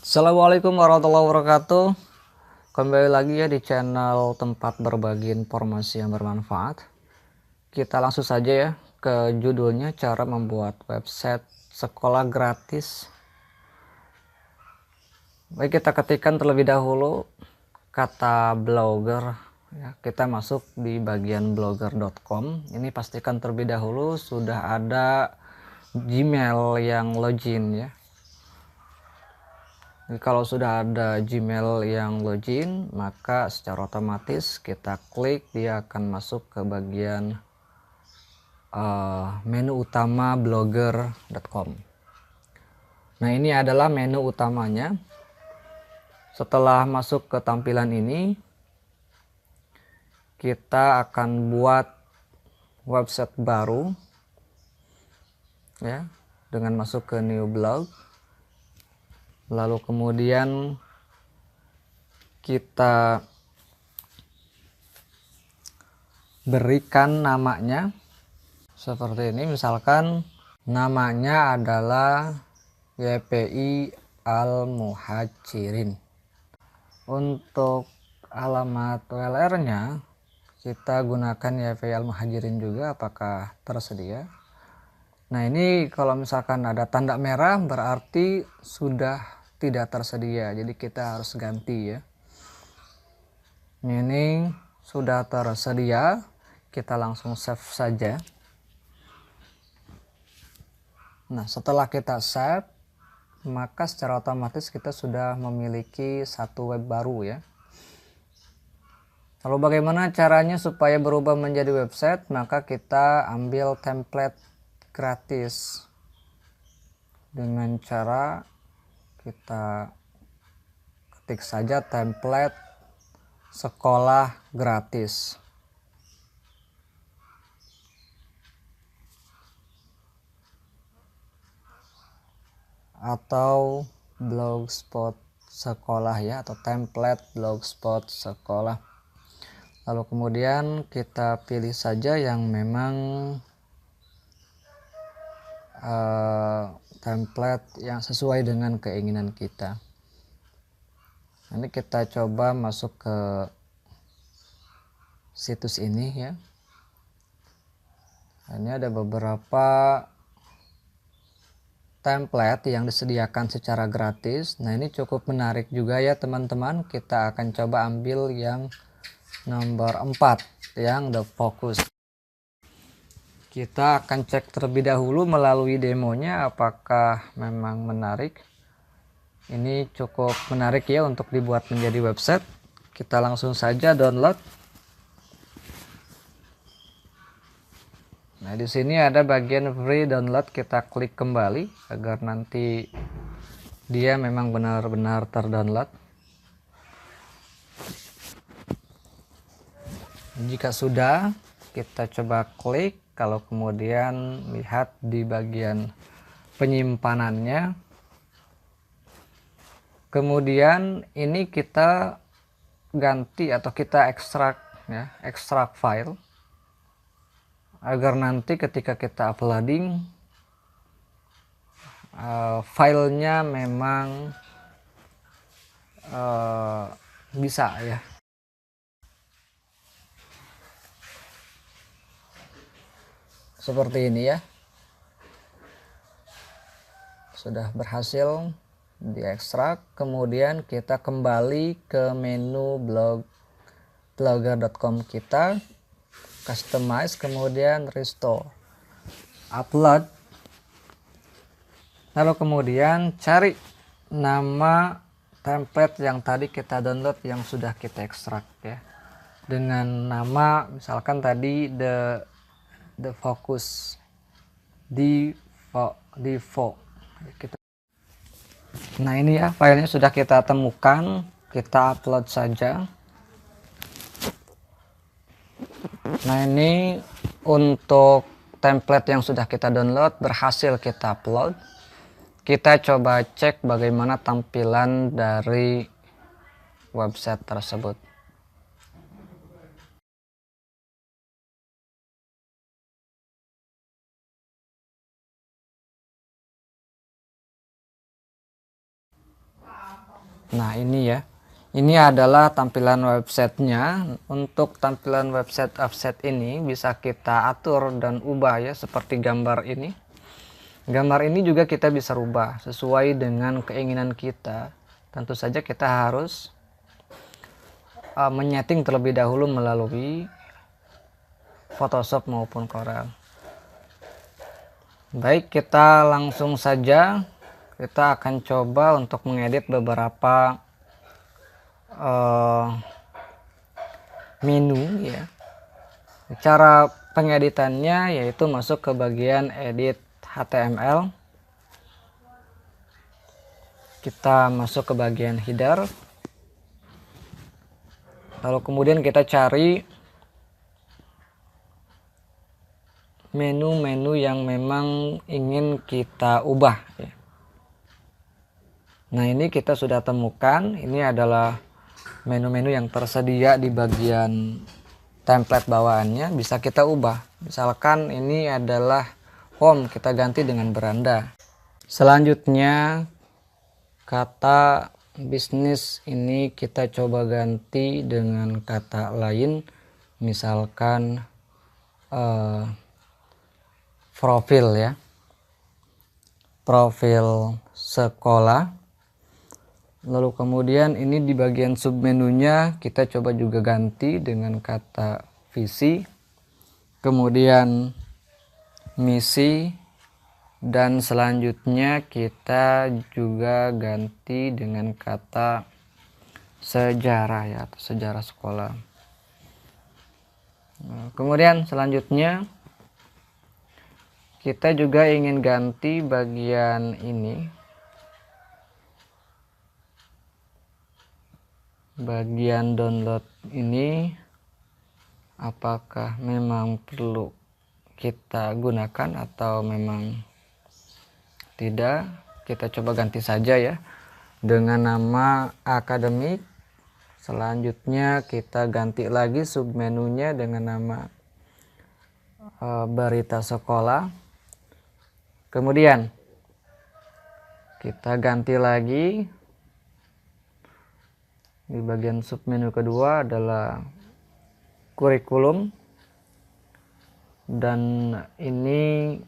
Assalamualaikum warahmatullahi wabarakatuh. Kembali lagi ya di channel tempat berbagi informasi yang bermanfaat. Kita langsung saja ya ke judulnya, cara membuat website sekolah gratis. Baik, kita ketikkan terlebih dahulu kata blogger ya. Kita masuk di bagian blogger.com. Ini pastikan terlebih dahulu sudah ada Gmail yang login ya. Jadi kalau sudah ada Gmail yang login, maka secara otomatis kita klik, dia akan masuk ke bagian menu utama blogger.com. Nah, ini adalah menu utamanya. Setelah masuk ke tampilan ini, kita akan buat website baru ya, dengan masuk ke new blog. Lalu kemudian kita berikan namanya seperti ini, misalkan namanya adalah YPI Al-Muhajirin. Untuk alamat URL nya kita gunakan YPI Al-Muhajirin juga, apakah tersedia. Nah, ini kalau misalkan ada tanda merah berarti sudah tidak tersedia, jadi kita harus ganti ya. Ini sudah tersedia, kita langsung save saja. Nah, setelah kita save, maka secara otomatis kita sudah memiliki satu web baru ya. Lalu bagaimana caranya supaya berubah menjadi website? Maka kita ambil template gratis dengan cara kita ketik saja template sekolah gratis. Atau blogspot sekolah ya, atau template blogspot sekolah. Lalu kemudian kita pilih saja yang memang template yang sesuai dengan keinginan kita. Ini kita coba masuk ke situs ini ya. Ini ada beberapa template yang disediakan secara gratis. Nah, ini cukup menarik juga ya teman-teman. Kita akan coba ambil yang nomor 4 yang the focus. Kita akan cek terlebih dahulu melalui demonya apakah memang menarik. Ini cukup menarik ya untuk dibuat menjadi website. Kita langsung saja download. Nah, di sini ada bagian free download, kita klik kembali agar nanti dia memang benar-benar terdownload. Jika sudah, kita coba klik, kalau kemudian lihat di bagian penyimpanannya. Kemudian ini kita ganti atau kita ekstrak ya, ekstrak file agar nanti ketika kita uploading filenya memang bisa ya. Seperti ini ya, sudah berhasil diekstrak. Kemudian kita kembali ke menu blogger.com kita, customize, kemudian restore, upload. Lalu kemudian cari nama template yang tadi kita download yang sudah kita ekstrak ya, dengan nama misalkan tadi the focus default. Nah, ini ya filenya sudah kita temukan, kita upload saja. Nah, ini untuk template yang sudah kita download berhasil kita upload. Kita coba cek bagaimana tampilan dari website tersebut. Nah ini ya, ini adalah tampilan websitenya. Untuk tampilan website offset ini bisa kita atur dan ubah ya, seperti gambar ini. Gambar ini juga kita bisa rubah sesuai dengan keinginan kita. Tentu saja kita harus menyeting terlebih dahulu melalui Photoshop maupun Corel. Baik, kita langsung saja. Kita akan coba untuk mengedit beberapa menu ya. Cara pengeditannya yaitu masuk ke bagian edit HTML. Kita masuk ke bagian header. Lalu kemudian kita cari menu-menu yang memang ingin kita ubah ya. Nah ini kita sudah temukan, ini adalah menu-menu yang tersedia di bagian template bawaannya, bisa kita ubah. Misalkan ini adalah home, kita ganti dengan beranda. Selanjutnya kata bisnis ini kita coba ganti dengan kata lain, misalkan profil ya, profil sekolah. Lalu kemudian ini di bagian submenunya kita coba juga ganti dengan kata visi, kemudian misi, dan selanjutnya kita juga ganti dengan kata sejarah ya, atau sejarah sekolah. Nah, kemudian selanjutnya kita juga ingin ganti bagian ini, bagian download ini, apakah memang perlu kita gunakan atau memang tidak. Kita coba ganti saja ya dengan nama akademik. Selanjutnya kita ganti lagi submenunya dengan nama berita sekolah. Kemudian kita ganti lagi di bagian submenu kedua adalah kurikulum, dan ini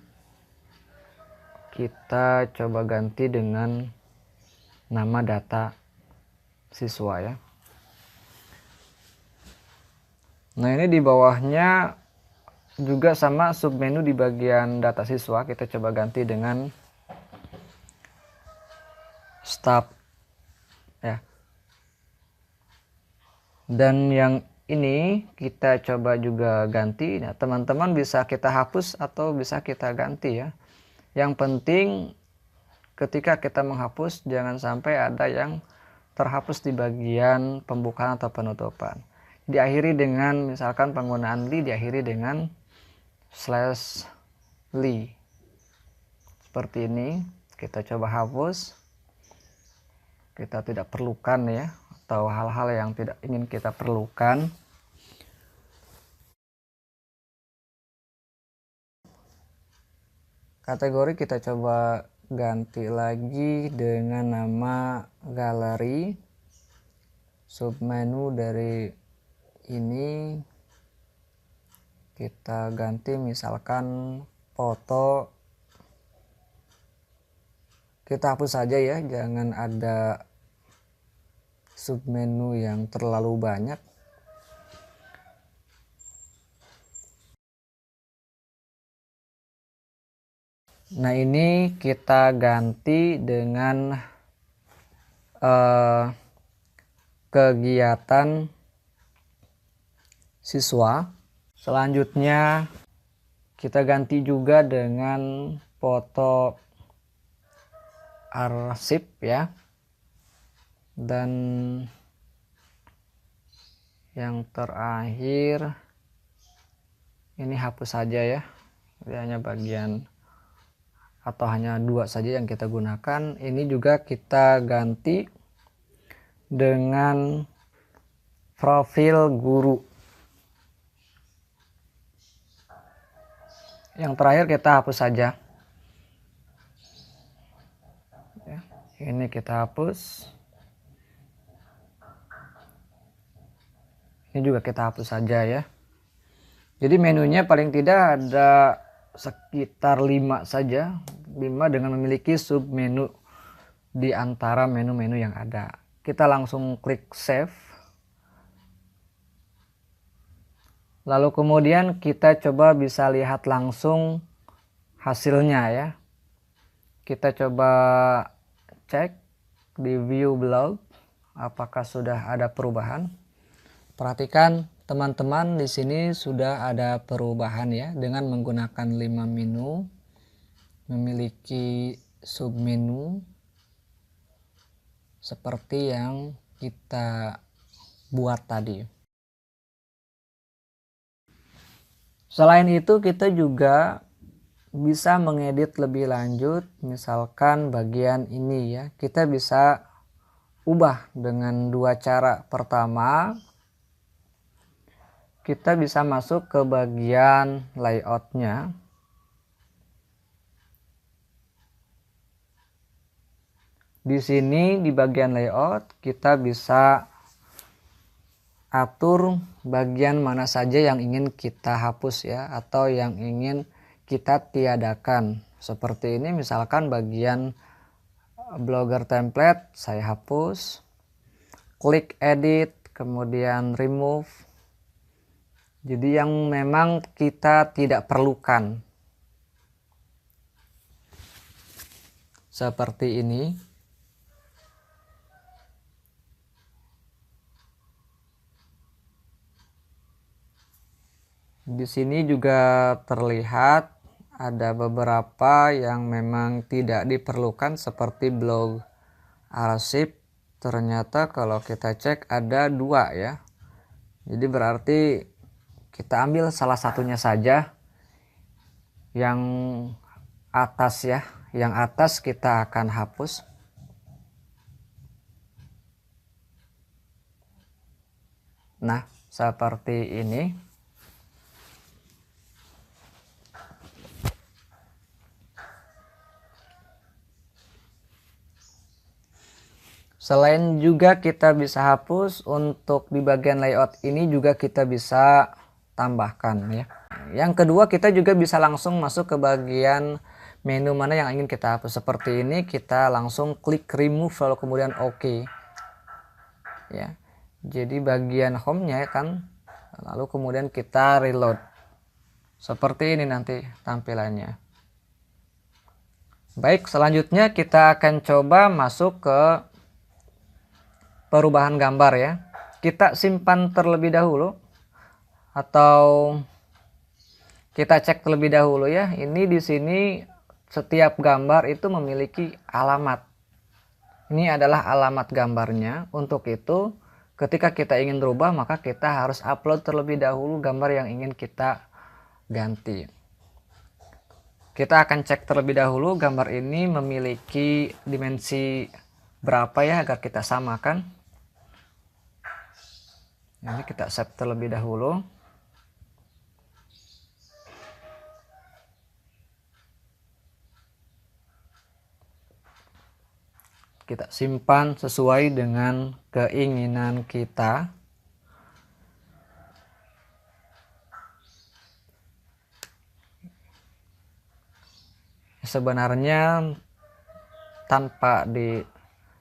kita coba ganti dengan nama data siswa ya. Nah ini di bawahnya juga sama submenu di bagian data siswa, kita coba ganti dengan staff ya. Dan yang ini kita coba juga ganti. Nah, teman-teman bisa kita hapus atau bisa kita ganti ya. Yang penting ketika kita menghapus jangan sampai ada yang terhapus di bagian pembukaan atau penutupan. Diakhiri dengan misalkan penggunaan li diakhiri dengan /li. Seperti ini. Kita coba hapus. Kita tidak perlukan ya, atau hal-hal yang tidak ingin kita perlukan. Kategori kita coba ganti lagi dengan nama galeri. Submenu dari ini kita ganti misalkan foto. Kita hapus saja ya, jangan ada submenu yang terlalu banyak. Nah ini kita ganti dengan kegiatan siswa. Selanjutnya kita ganti juga dengan foto arsip ya. Dan yang terakhir ini hapus saja ya. Ini hanya bagian atau hanya dua saja yang kita gunakan. Ini juga kita ganti dengan profil guru. Yang terakhir kita hapus saja ya. Ini kita hapus. Ini juga kita hapus saja ya. Jadi menunya paling tidak ada sekitar 5 saja, 5 dengan memiliki sub menu di antara menu-menu yang ada. Kita langsung klik save. Lalu kemudian kita coba bisa lihat langsung hasilnya ya. Kita coba cek di view blog apakah sudah ada perubahan. Perhatikan teman-teman, di sini sudah ada perubahan ya, dengan menggunakan 5 menu, memiliki submenu seperti yang kita buat tadi. Selain itu kita juga bisa mengedit lebih lanjut, misalkan bagian ini ya, kita bisa ubah dengan 2 cara. Pertama, kita bisa masuk ke bagian layoutnya. Di sini di bagian layout kita bisa atur bagian mana saja yang ingin kita hapus ya, atau yang ingin kita tiadakan. Seperti ini misalkan bagian Blogger template saya hapus, klik edit, kemudian remove. Jadi yang memang kita tidak perlukan. Seperti ini. Di sini juga terlihat ada beberapa yang memang tidak diperlukan seperti blog arsip. Ternyata kalau kita cek ada 2 ya. Jadi berarti kita ambil salah satunya saja, yang atas ya, yang atas kita akan hapus. Nah, seperti ini. Selain juga kita bisa hapus, untuk di bagian layout ini juga kita bisa tambahkan ya. Yang kedua, kita juga bisa langsung masuk ke bagian menu mana yang ingin kita hapus. Seperti ini, kita langsung klik remove lalu kemudian OK ya. Jadi bagian home-nya kan, lalu kemudian kita reload. Seperti ini nanti tampilannya. Baik, selanjutnya kita akan coba masuk ke perubahan gambar ya. Kita simpan terlebih dahulu atau kita cek terlebih dahulu ya. Ini di sini setiap gambar itu memiliki alamat. Ini adalah alamat gambarnya. Untuk itu ketika kita ingin berubah, maka kita harus upload terlebih dahulu gambar yang ingin kita ganti. Kita akan cek terlebih dahulu gambar ini memiliki dimensi berapa ya, agar kita samakan. Ini kita save terlebih dahulu. Kita simpan sesuai dengan keinginan kita. Sebenarnya tanpa di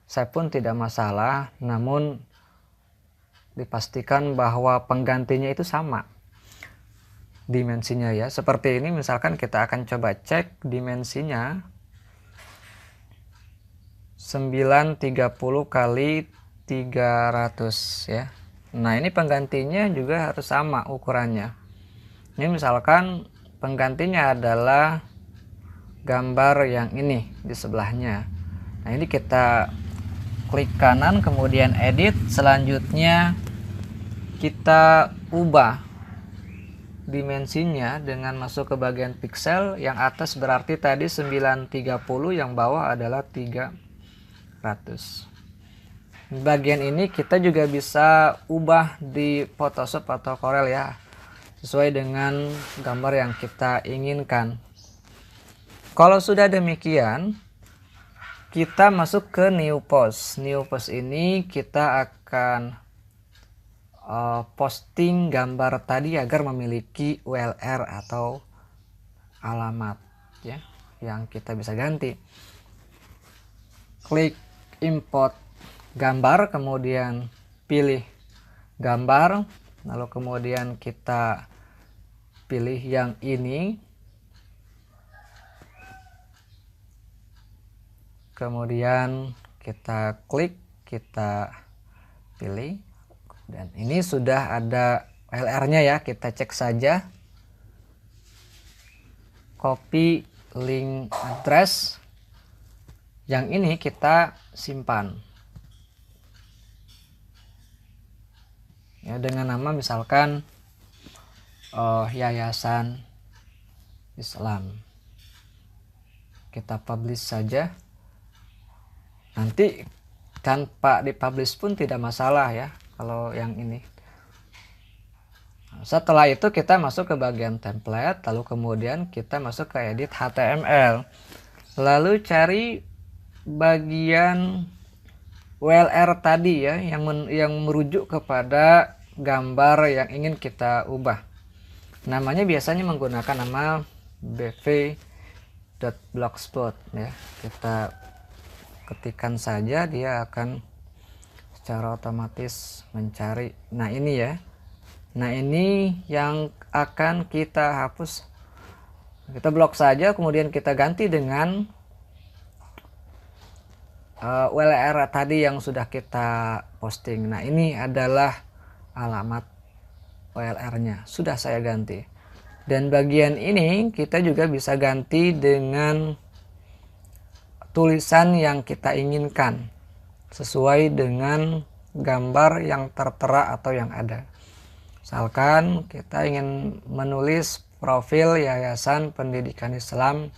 save pun tidak masalah, namun dipastikan bahwa penggantinya itu sama dimensinya ya. Seperti ini misalkan kita akan coba cek dimensinya 930 kali 300 ya. Nah, ini penggantinya juga harus sama ukurannya. Ini misalkan penggantinya adalah gambar yang ini di sebelahnya. Nah, ini kita klik kanan kemudian edit, selanjutnya kita ubah dimensinya dengan masuk ke bagian pixel. Yang atas berarti tadi 930, yang bawah adalah 300. Bagian ini kita juga bisa ubah di Photoshop atau Corel ya, sesuai dengan gambar yang kita inginkan. Kalau sudah demikian, kita masuk ke new post. New post ini kita akan posting gambar tadi agar memiliki URL atau alamat ya yang kita bisa ganti. Klik import gambar, kemudian pilih gambar, lalu kemudian kita pilih yang ini, kemudian kita klik, kita pilih, dan ini sudah ada URL-nya ya. Kita cek saja, copy link address yang ini kita simpan ya dengan nama misalkan Yayasan Islam. Kita publish saja, nanti tanpa dipublish pun tidak masalah ya kalau yang ini. Setelah itu kita masuk ke bagian template, lalu kemudian kita masuk ke edit HTML, lalu cari bagian URL tadi ya yang merujuk kepada gambar yang ingin kita ubah. Namanya biasanya menggunakan nama bv.blogspot ya. Kita ketikkan saja, dia akan secara otomatis mencari. Nah ini ya, nah ini yang akan kita hapus. Kita blok saja, kemudian kita ganti dengan URL tadi yang sudah kita posting. Nah ini adalah alamat URL-nya, sudah saya ganti. Dan bagian ini kita juga bisa ganti dengan tulisan yang kita inginkan sesuai dengan gambar yang tertera atau yang ada. Misalkan kita ingin menulis profil Yayasan Pendidikan Islam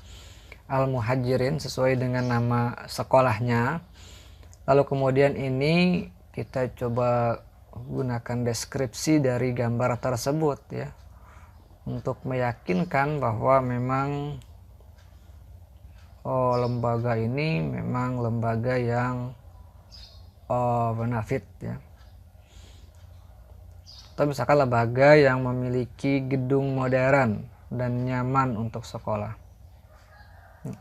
Al-Muhajirin sesuai dengan nama sekolahnya. Lalu kemudian ini kita coba gunakan deskripsi dari gambar tersebut ya, untuk meyakinkan bahwa memang lembaga ini memang lembaga yang benefit ya, atau misalkan lembaga yang memiliki gedung modern dan nyaman untuk sekolah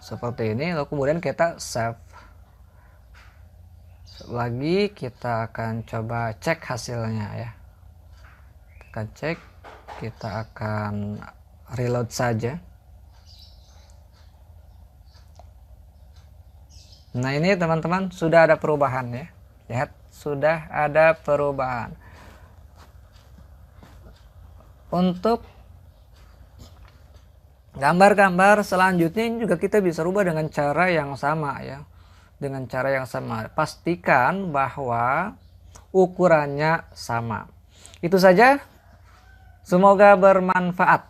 seperti ini. Lalu kemudian kita save lagi, kita akan coba cek hasilnya ya. Kita cek, kita akan reload saja. Nah ini teman-teman sudah ada perubahan ya, lihat sudah ada perubahan. Untuk gambar-gambar selanjutnya ini juga kita bisa rubah dengan cara yang sama ya. Dengan cara yang sama, pastikan bahwa ukurannya sama. Itu saja, semoga bermanfaat.